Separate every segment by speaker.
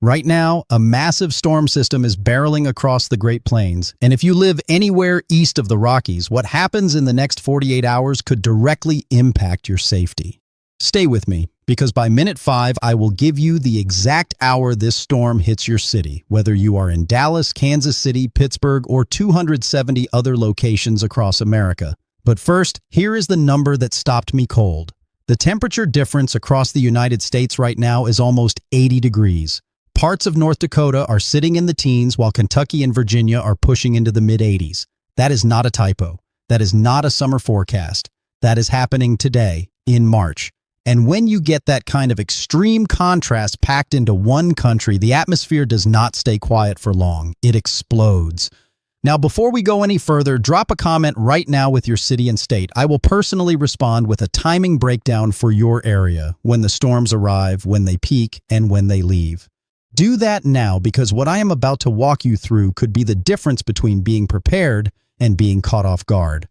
Speaker 1: Right now, a massive storm system is barreling across the Great Plains, and if you live anywhere east of the Rockies, what happens in the next 48 hours could directly impact your safety. Stay with me, because by minute 5, I will give you the exact hour this storm hits your city, whether you are in Dallas, Kansas City, Pittsburgh, or 270 other locations across America. But first, here is the number that stopped me cold. The temperature difference across the United States right now is almost 80 degrees. Parts of North Dakota are sitting in the teens while Kentucky and Virginia are pushing into the mid-80s. That is not a typo. That is not a summer forecast. That is happening today, in March. And when you get that kind of extreme contrast packed into one country, the atmosphere does not stay quiet for long. It explodes. Now, before we go any further, drop a comment right now with your city and state. I will personally respond with a timing breakdown for your area, when the storms arrive, when they peak, and when they leave. Do that now, because what I am about to walk you through could be the difference between being prepared and being caught off guard.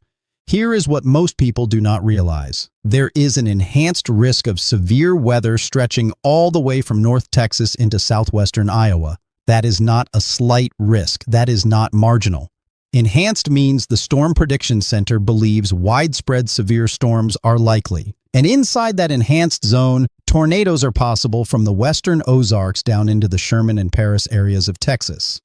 Speaker 1: Here is what most people do not realize. There is an enhanced risk of severe weather stretching all the way from North Texas into southwestern Iowa. That is not a slight risk. That is not marginal. Enhanced means the Storm Prediction Center believes widespread severe storms are likely. And inside that enhanced zone, tornadoes are possible from the western Ozarks down into the Sherman and Paris areas of Texas.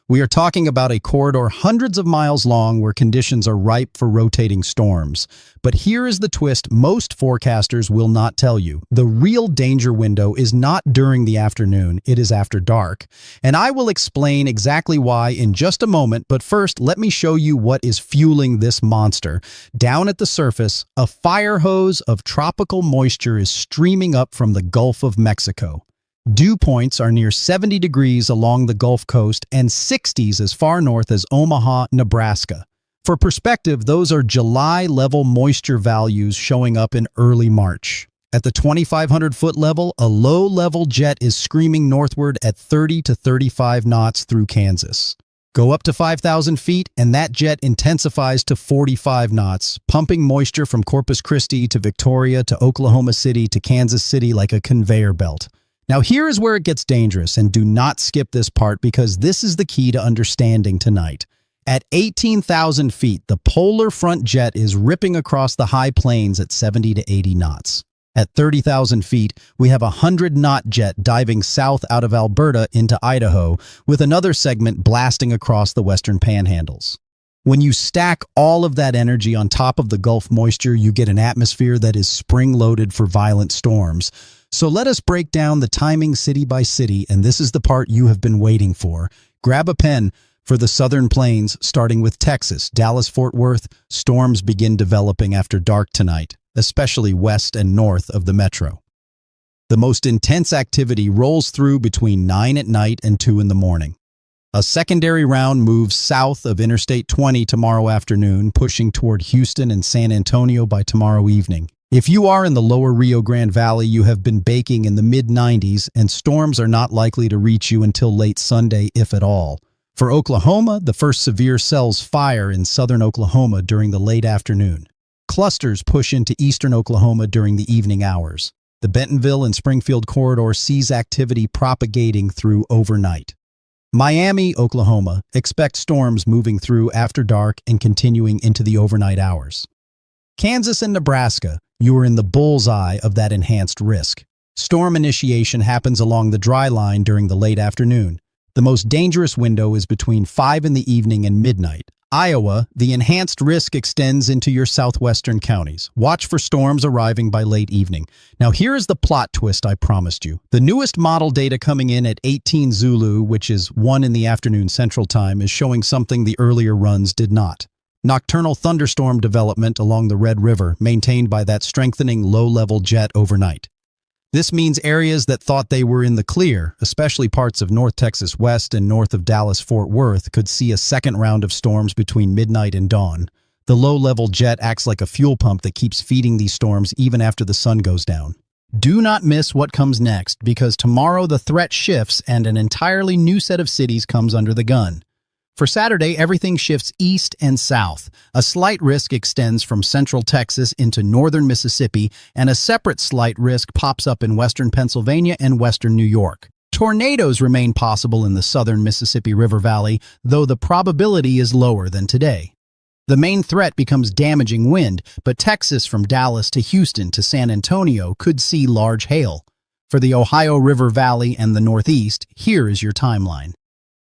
Speaker 1: We are talking about a corridor hundreds of miles long where conditions are ripe for rotating storms. But here is the twist most forecasters will not tell you. The real danger window is not during the afternoon, it is after dark. And I will explain exactly why in just a moment, but first let me show you what is fueling this monster. Down at the surface, a fire hose of tropical moisture is streaming up from the Gulf of Mexico. Dew points are near 70 degrees along the Gulf Coast and 60s as far north as Omaha, Nebraska. For perspective, those are July-level moisture values showing up in early March. At the 2,500-foot level, a low-level jet is screaming northward at 30 to 35 knots through Kansas. Go up to 5,000 feet, and that jet intensifies to 45 knots, pumping moisture from Corpus Christi to Victoria to Oklahoma City to Kansas City like a conveyor belt. Now here is where it gets dangerous, and do not skip this part because this is the key to understanding tonight. At 18,000 feet, the polar front jet is ripping across the high plains at 70 to 80 knots. At 30,000 feet, we have a 100-knot jet diving south out of Alberta into Idaho, with another segment blasting across the western panhandles. When you stack all of that energy on top of the Gulf moisture, you get an atmosphere that is spring-loaded for violent storms. So let us break down the timing city by city, and this is the part you have been waiting for. Grab a pen for the southern plains, starting with Texas, Dallas-Fort Worth. Storms begin developing after dark tonight, especially west and north of the metro. The most intense activity rolls through between 9 at night and 2 in the morning. A secondary round moves south of Interstate 20 tomorrow afternoon, pushing toward Houston and San Antonio by tomorrow evening. If you are in the lower Rio Grande Valley, you have been baking in the mid-90s, and storms are not likely to reach you until late Sunday, if at all. For Oklahoma, the first severe cells fire in southern Oklahoma during the late afternoon. Clusters push into eastern Oklahoma during the evening hours. The Bentonville and Springfield corridor sees activity propagating through overnight. Miami, Oklahoma, expect storms moving through after dark and continuing into the overnight hours. Kansas and Nebraska, you are in the bullseye of that enhanced risk. Storm initiation happens along the dry line during the late afternoon. The most dangerous window is between 5 in the evening and midnight. Iowa, the enhanced risk extends into your southwestern counties. Watch for storms arriving by late evening. Now here is the plot twist I promised you. The newest model data coming in at 18 Zulu, which is 1 in the afternoon Central Time, is showing something the earlier runs did not. Nocturnal thunderstorm development along the Red River, maintained by that strengthening low-level jet overnight. This means areas that thought they were in the clear, especially parts of North Texas West and north of Dallas-Fort Worth, could see a second round of storms between midnight and dawn. The low-level jet acts like a fuel pump that keeps feeding these storms even after the sun goes down. Do not miss what comes next, because tomorrow the threat shifts and an entirely new set of cities comes under the gun. For Saturday, everything shifts east and south. A slight risk extends from central Texas into northern Mississippi, and a separate slight risk pops up in western Pennsylvania and western New York. Tornadoes remain possible in the southern Mississippi River Valley, though the probability is lower than today. The main threat becomes damaging wind, but Texas from Dallas to Houston to San Antonio could see large hail. For the Ohio River Valley and the Northeast, here is your timeline.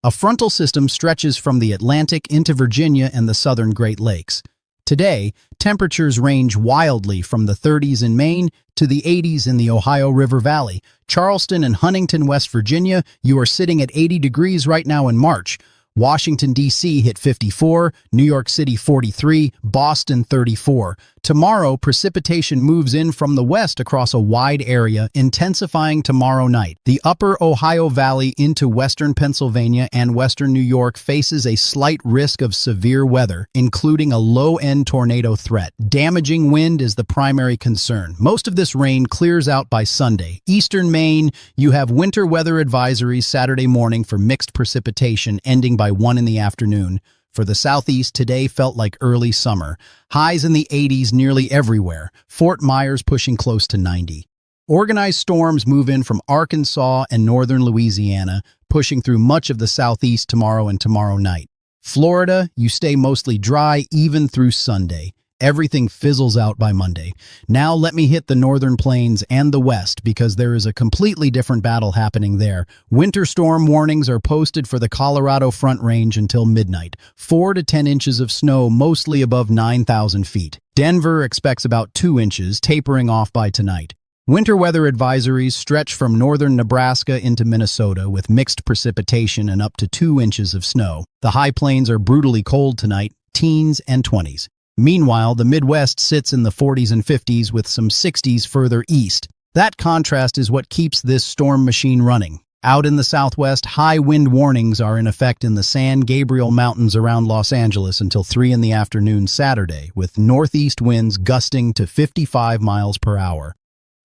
Speaker 1: A frontal system stretches from the Atlantic into Virginia and the southern Great Lakes. Today, temperatures range wildly from the 30s in Maine to the 80s in the Ohio River Valley. Charleston and Huntington, West Virginia, you are sitting at 80 degrees right now in March. Washington, D.C. hit 54, New York City 43, Boston 34. Tomorrow, precipitation moves in from the west across a wide area, intensifying tomorrow night. The upper Ohio Valley into western Pennsylvania and western New York faces a slight risk of severe weather, including a low-end tornado threat. Damaging wind is the primary concern. Most of this rain clears out by Sunday. Eastern Maine, you have winter weather advisories Saturday morning for mixed precipitation, ending by 1 in the afternoon. For the southeast, today felt like early summer. Highs in the 80s nearly everywhere. Fort Myers pushing close to 90. Organized storms move in from Arkansas and northern Louisiana, pushing through much of the southeast tomorrow and tomorrow night. Florida, you stay mostly dry even through Sunday. Everything fizzles out by Monday. Now let me hit the northern plains and the west because there is a completely different battle happening there. Winter storm warnings are posted for the Colorado Front Range until midnight. 4 to 10 inches of snow, mostly above 9,000 feet. Denver expects about 2 inches, tapering off by tonight. Winter weather advisories stretch from northern Nebraska into Minnesota with mixed precipitation and up to 2 inches of snow. The high plains are brutally cold tonight, teens and 20s. Meanwhile, the Midwest sits in the 40s and 50s with some 60s further east. That contrast is what keeps this storm machine running. Out in the southwest, high wind warnings are in effect in the San Gabriel Mountains around Los Angeles until 3 in the afternoon Saturday, with northeast winds gusting to 55 miles per hour.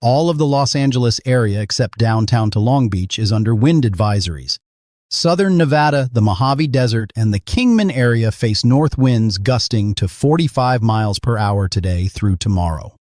Speaker 1: All of the Los Angeles area except downtown to Long Beach is under wind advisories. Southern Nevada, the Mojave Desert, and the Kingman area face north winds gusting to 45 miles per hour today through tomorrow.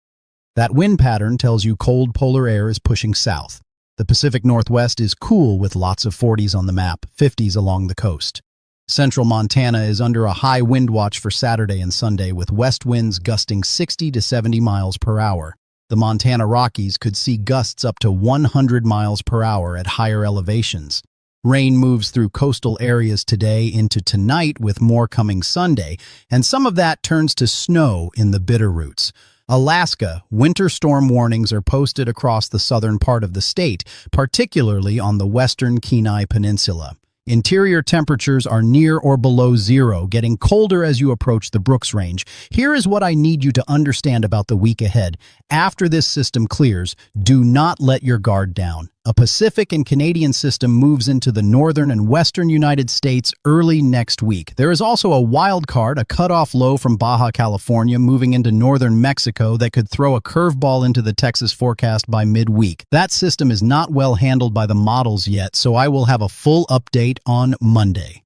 Speaker 1: That wind pattern tells you cold polar air is pushing south. The Pacific Northwest is cool with lots of 40s on the map, 50s along the coast. Central Montana is under a high wind watch for Saturday and Sunday with west winds gusting 60 to 70 miles per hour. The Montana Rockies could see gusts up to 100 miles per hour at higher elevations. Rain moves through coastal areas today into tonight with more coming Sunday, and some of that turns to snow in the Bitterroots. Alaska, winter storm warnings are posted across the southern part of the state, particularly on the western Kenai Peninsula. Interior temperatures are near or below zero, getting colder as you approach the Brooks Range. Here is what I need you to understand about the week ahead. After this system clears, do not let your guard down. A Pacific and Canadian system moves into the northern and western United States early next week. There is also a wild card, a cutoff low from Baja California moving into northern Mexico that could throw a curveball into the Texas forecast by midweek. That system is not well handled by the models yet, so I will have a full update on Monday.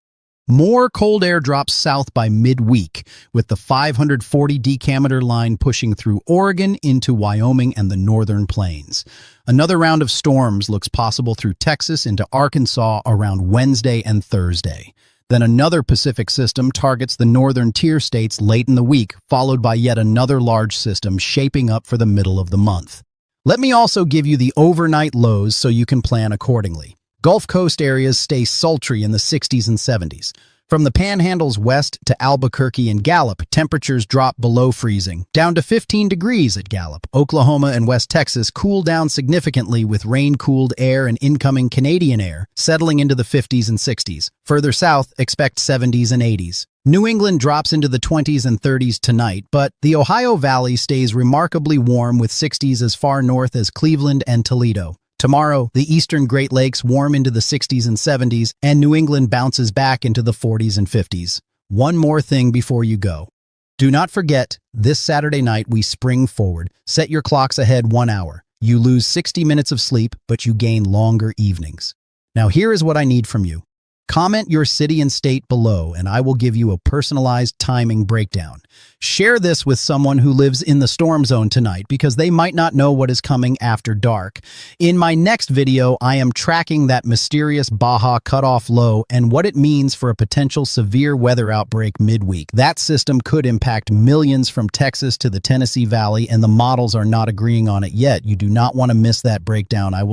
Speaker 1: More cold air drops south by midweek, with the 540 decameter line pushing through Oregon into Wyoming and the northern plains. Another round of storms looks possible through Texas into Arkansas around Wednesday and Thursday. Then another Pacific system targets the northern tier states late in the week, followed by yet another large system shaping up for the middle of the month. Let me also give you the overnight lows so you can plan accordingly. Gulf Coast areas stay sultry in the 60s and 70s. From the Panhandles west to Albuquerque and Gallup, temperatures drop below freezing, down to 15 degrees at Gallup. Oklahoma and West Texas cool down significantly with rain-cooled air and incoming Canadian air, settling into the 50s and 60s. Further south, expect 70s and 80s. New England drops into the 20s and 30s tonight, but the Ohio Valley stays remarkably warm with 60s as far north as Cleveland and Toledo. Tomorrow, the eastern Great Lakes warm into the 60s and 70s, and New England bounces back into the 40s and 50s. One more thing before you go. Do not forget, this Saturday night we spring forward. Set your clocks ahead 1 hour. You lose 60 minutes of sleep, but you gain longer evenings. Now here is what I need from you. Comment your city and state below, and I will give you a personalized timing breakdown. Share this with someone who lives in the storm zone tonight because they might not know what is coming after dark. In my next video, I am tracking that mysterious Baja cutoff low and what it means for a potential severe weather outbreak midweek. That system could impact millions from Texas to the Tennessee Valley, and the models are not agreeing on it yet. You do not want to miss that breakdown. I will